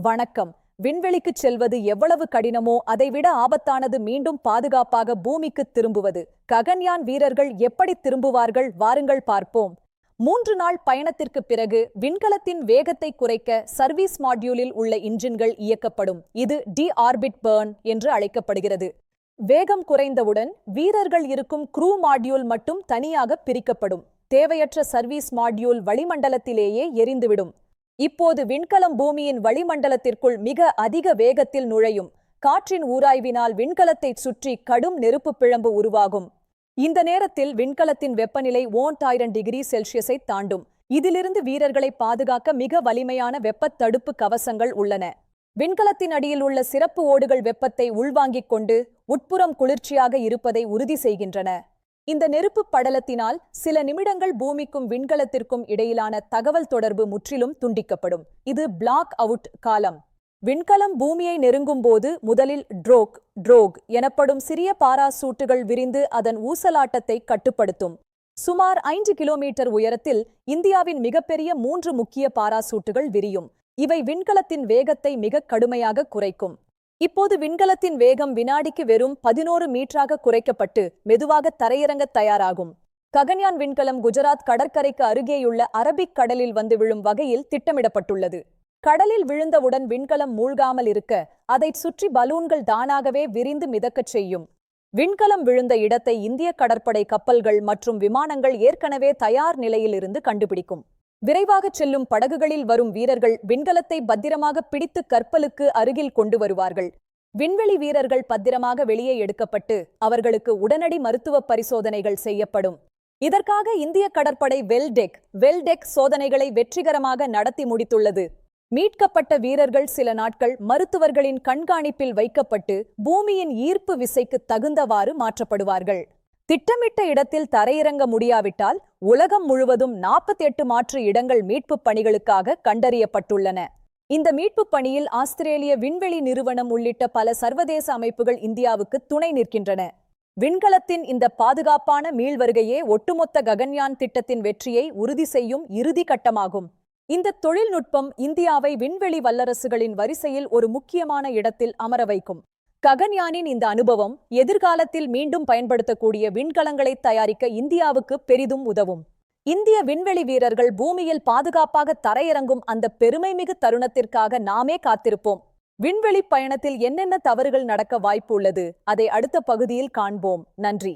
வணக்கம். விண்வெளிக்குச் செல்வது எவ்வளவு கடினமோ அதைவிட ஆபத்தானது மீண்டும் பாதுகாப்பாக பூமிக்கு திரும்புவது. ககன்யான் வீரர்கள் எப்படி திரும்புவார்கள், வாருங்கள் பார்ப்போம். 3 நாள் பயணத்திற்கு பிறகு விண்கலத்தின் வேகத்தை குறைக்க சர்வீஸ் மாடியூலில் உள்ள இன்ஜின்கள் இயக்கப்படும். இது டி-ஆர்பிட் பர்ன் என்று அழைக்கப்படுகிறது. வேகம் குறைந்தவுடன் வீரர்கள் இருக்கும் க்ரூ மாடியூல் மட்டும் தனியாக பிரிக்கப்படும். தேவையற்ற சர்வீஸ் மாடியூல் வளிமண்டலத்திலேயே எரிந்துவிடும். இப்போது விண்கலம் பூமியின் வளிமண்டலத்திற்குள் மிக அதிக வேகத்தில் நுழையும். காற்றின் ஊராய்வினால் விண்கலத்தை சுற்றி கடும் நெருப்பு பிழம்பு உருவாகும். இந்த நேரத்தில் விண்கலத்தின் வெப்பநிலை 1000 டிகிரி செல்சியஸை தாண்டும். இதிலிருந்து வீரர்களை பாதுகாக்க மிக வலிமையான வெப்பத் தடுப்பு கவசங்கள் உள்ளன. விண்கலத்தின் அடியில் உள்ள சிறப்பு ஓடுகள் வெப்பத்தை உள்வாங்கிக் கொண்டு உட்புறம் குளிர்ச்சியாக இருப்பதை உறுதி செய்கின்றன. இந்த நெருப்பு படலத்தினால் சில நிமிடங்கள் பூமிக்கும் விண்கலத்திற்கும் இடையிலான தகவல் தொடர்பு முற்றிலும் துண்டிக்கப்படும். இது பிளாக் அவுட் காலம். விண்கலம் பூமியை நெருங்கும் போது முதலில் ட்ரோக் எனப்படும் சிறிய பாராசூட்டுகள் விரிந்து அதன் ஊசலாட்டத்தை கட்டுப்படுத்தும். சுமார் 5 கிலோமீட்டர் உயரத்தில் இந்தியாவின் மிகப்பெரிய 3 முக்கிய பாராசூட்டுகள் விரியும். இவை விண்கலத்தின் வேகத்தை மிக கடுமையாக குறைக்கும். இப்போது விண்கலத்தின் வேகம் வினாடிக்கு வெறும் 11 மீட்டராக குறைக்கப்பட்டு மெதுவாக தரையிறங்க தயாராகும். ககன்யான் விண்கலம் குஜராத் கடற்கரைக்கு அருகேயுள்ள அரபிக் கடலில் வந்து விழும் வகையில் திட்டமிடப்பட்டுள்ளது. கடலில் விழுந்தவுடன் விண்கலம் மூழ்காமல் இருக்க அதைச் சுற்றி பலூன்கள் தானாகவே விரிந்து மிதக்கச் செய்யும். விண்கலம் விழுந்த இடத்தை இந்திய கடற்படை கப்பல்கள் மற்றும் விமானங்கள் ஏற்கனவே தயார் நிலையில் இருந்து கண்டுபிடிக்கும். விரைவாகச் செல்லும் படகுகளில் வரும் வீரர்கள் விண்கலத்தை பத்திரமாக பிடித்து கப்பலுக்கு அருகில் கொண்டு வருவார்கள். விண்வெளி வீரர்கள் பத்திரமாக வெளியே எடுக்கப்பட்டு அவர்களுக்கு உடனடி மருத்துவ பரிசோதனைகள் செய்யப்படும். இதற்காக இந்திய கடற்படை வெல்டெக் சோதனைகளை வெற்றிகரமாக நடத்தி முடித்துள்ளது. மீட்கப்பட்ட வீரர்கள் சில நாட்கள் மருத்துவர்களின் கண்காணிப்பில் வைக்கப்பட்டு பூமியின் ஈர்ப்பு விசைக்கு தகுந்தவாறு மாற்றப்படுவார்கள். திட்டமிட்ட இடத்தில் தரையிறங்க முடியாவிட்டால் உலகம் முழுவதும் 48 மாற்று இடங்கள் மீட்புப் பணிகளுக்காக கண்டறியப்பட்டுள்ளன. இந்த மீட்புப் பணியில் ஆஸ்திரேலிய விண்வெளி நிறுவனம் உள்ளிட்ட பல சர்வதேச அமைப்புகள் இந்தியாவுக்கு துணை நிற்கின்றன. விண்கலத்தின் இந்த பாதுகாப்பான மீள்வருகையே ஒட்டுமொத்த ககன்யான் திட்டத்தின் வெற்றியை உறுதி செய்யும் இறுதி கட்டமாகும். இந்த தொழில்நுட்பம் இந்தியாவை விண்வெளி வல்லரசுகளின் வரிசையில் ஒரு முக்கியமான இடத்தில் அமர வைக்கும். ககன்யானின் இந்த அனுபவம் எதிர்காலத்தில் மீண்டும் பயன்படுத்தக்கூடிய விண்கலங்களை தயாரிக்க இந்தியாவுக்கு பெரிதும் உதவும். இந்திய விண்வெளி வீரர்கள் பூமியில் பாதுகாப்பாக தரையிறங்கும் அந்த பெருமைமிகு தருணத்திற்காக நாமே காத்திருப்போம். விண்வெளி பயணத்தில் என்னென்ன தவறுகள் நடக்க வாய்ப்பு உள்ளது, அதை அடுத்த பகுதியில் காண்போம். நன்றி.